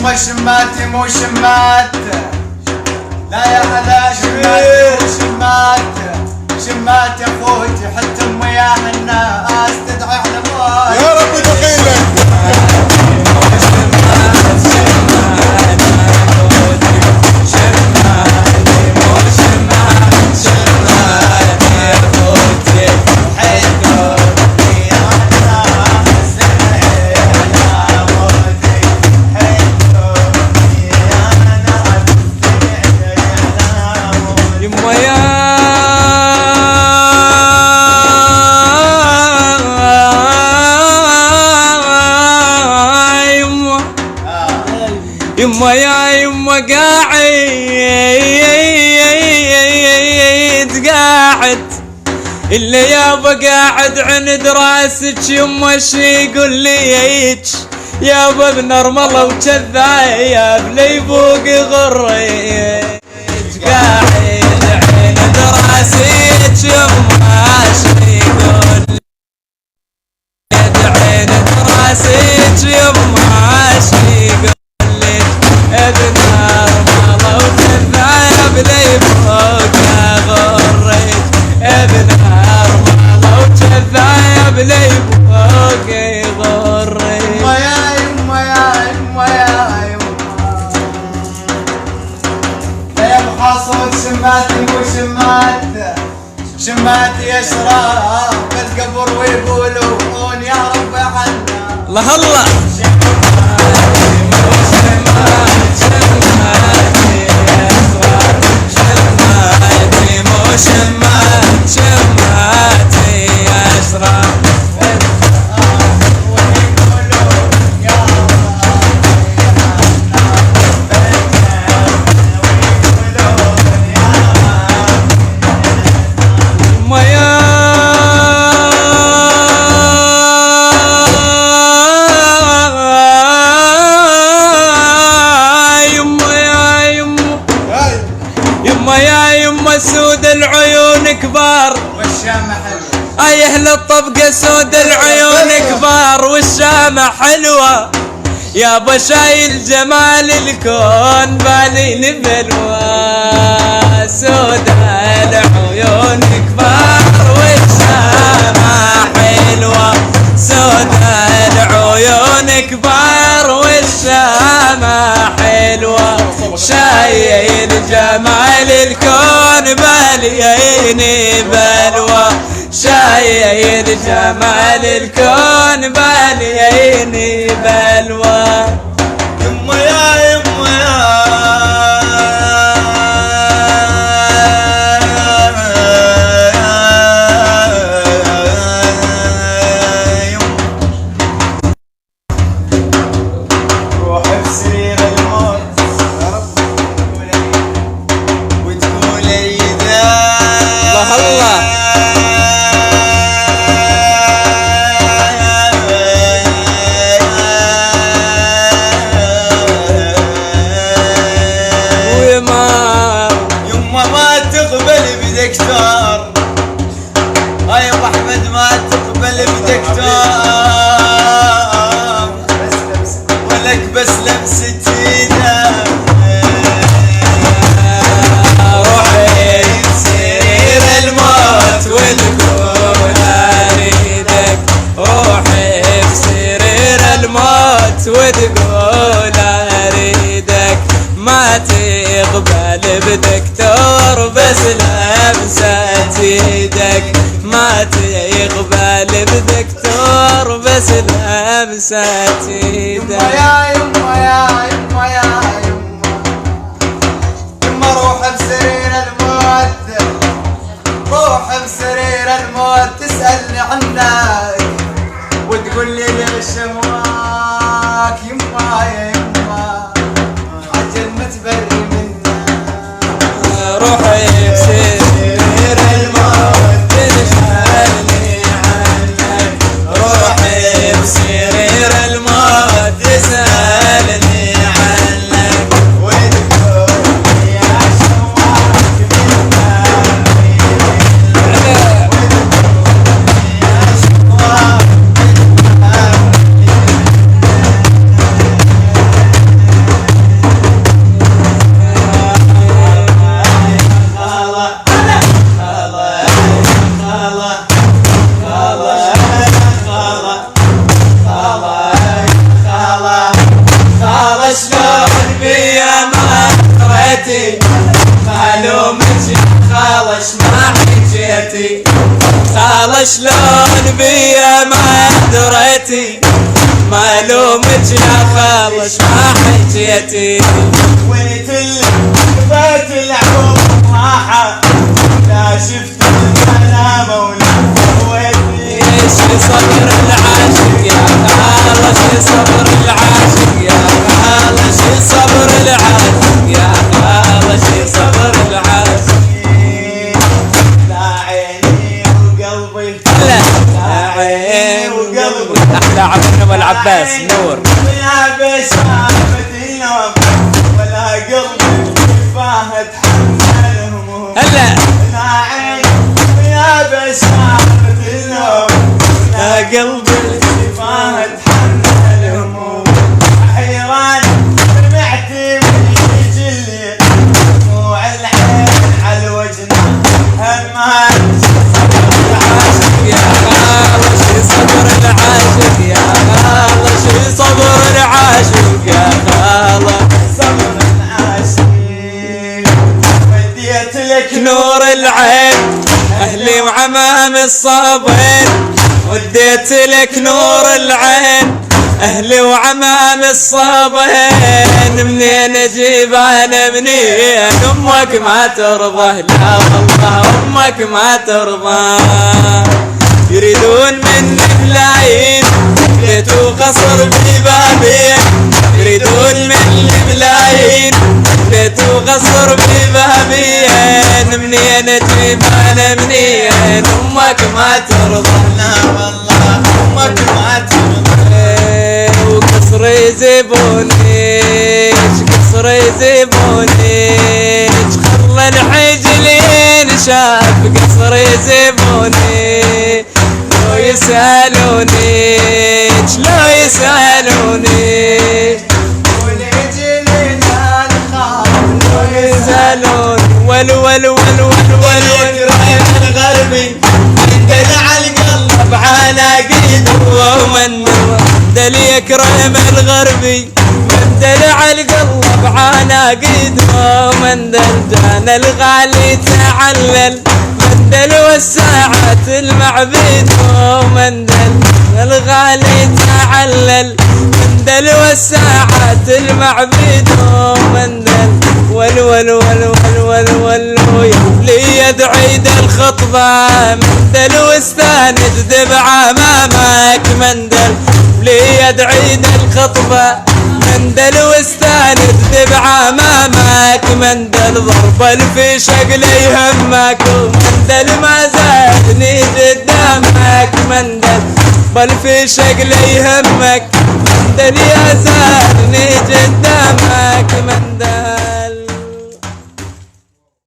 يما شماتي مو شمات، لا يا هلا شماتي مو شمات، شمات يا اخوتي حتى امي يا الناس تدعي على موت يا رب دخيلك. يما يا يما قاعد اللي يابا قاعد عند راسك يما شي يقول ليك يابا بنرمله وكذايب لي فوق غريك قاعد عند راسك يما شي يقول عند راسك يما شي يقول بنار ماله وكذاب لي فوق غريت، بنار ماله وكذاب لي فوق غريت. يما يا يما يا يما يا يما يا محاصر شماتي مو شمات، شماتي يشرب بالقبر ويقولون يا رب عنا. الله الله سود العيون كبار والشامة حلوة، اي اهل الطبقة سود العيون كبار والشامة حلوة يابا شايل جمال الكون بالي نبلوى. سود العيون كبار والشامة حلوة، سود العيون كبار والشامة حلوة شايل جمال الكون باليني بلوى، شايل جمال الكون باليني بلوى. يما يا يما يا روح بسرير الموت وتقولي الله الله بدكتور، يا ابو احمد ما تقبل بدكتور ولك بس لمسة ايده. روحي بسرير الموت وتقول اريدك، روحي بسرير الموت وتقول اريدك، ما تقبل بدكتور بس لمسة ايدك، ما تقبل بدكتور بس لمسة ايدك. يا يما يا يما يا يما يما روح بسرير الموت، روح بسرير الموت تسألني عنك وتقول لي ليش هواك يما يا يما عجل متبري منك. روحي بسرير الموت تسألني عنك، روحي بسرير الموت تسألني عنك وتقول يا شواك الومك يا خالص ما حجيتي. ويت بيت العقوب راحة لا شفت الكلام ولا سويتني. شي صبر العاشق يا خالص شي صبر العاشق يا خالص شي صبر العاشق يا خالص شي صبر العاشق. لا عيني وقلبي لا عيني وقلبي احلى عبد والعباس نور. يا بشامة النوم ولا قلبي فاه اتحمل هموم. هلا لا عيني يا بشامة النوم يا قلبي فاه اتحمل هموم. حيران سمعتي ويجلي دموع العين على وجهنا همان. يا خالص شي صبر العاشق يا خالص شي صبر العاشق يا خالص. صبر العاشق وديت لك نور العين اهلي وعمام الصابين. وديت لك نور العين اهلي وعمام الصابين. منين اجيب انا منين امك ما ترضى. لا والله امك ما ترضى. يريدون مني ملايين بيت وقصر ببابين. يريدون مني ملايين بيت وقصر ببابين. منين اجيب انا منين امك ما ترضى. لا والله امك ما ترضى. وقصر يزيبونيش قصر يزيبونيش. خلى الحجلين شاف قصر يزيبوني. لو يسألونيش لو يسألونيش والعجلين الخاف لو يسألون ول ول ول ول ول يكرم الغربي يندلع القلب على قيده ومن دل يكرم الغربي. من دلع القلب على قيده ومن دل جان الغالي تعلل. من دل والساعات المعبيد ومن دل الغالي تعلل. من دل والساعات المعبيد ومن دل ول ول ول ول ول ول لي يدعي الخطبة. من دل واستند دبع امامك من دل لي يدعي الخطبة. من دل واستند دبع امامك من دل ضرب الفشق لي يهمك. ومن دل ما زادني قدامك من دل بالفشق لي يهمك. من دل يا زادني قدامك من دل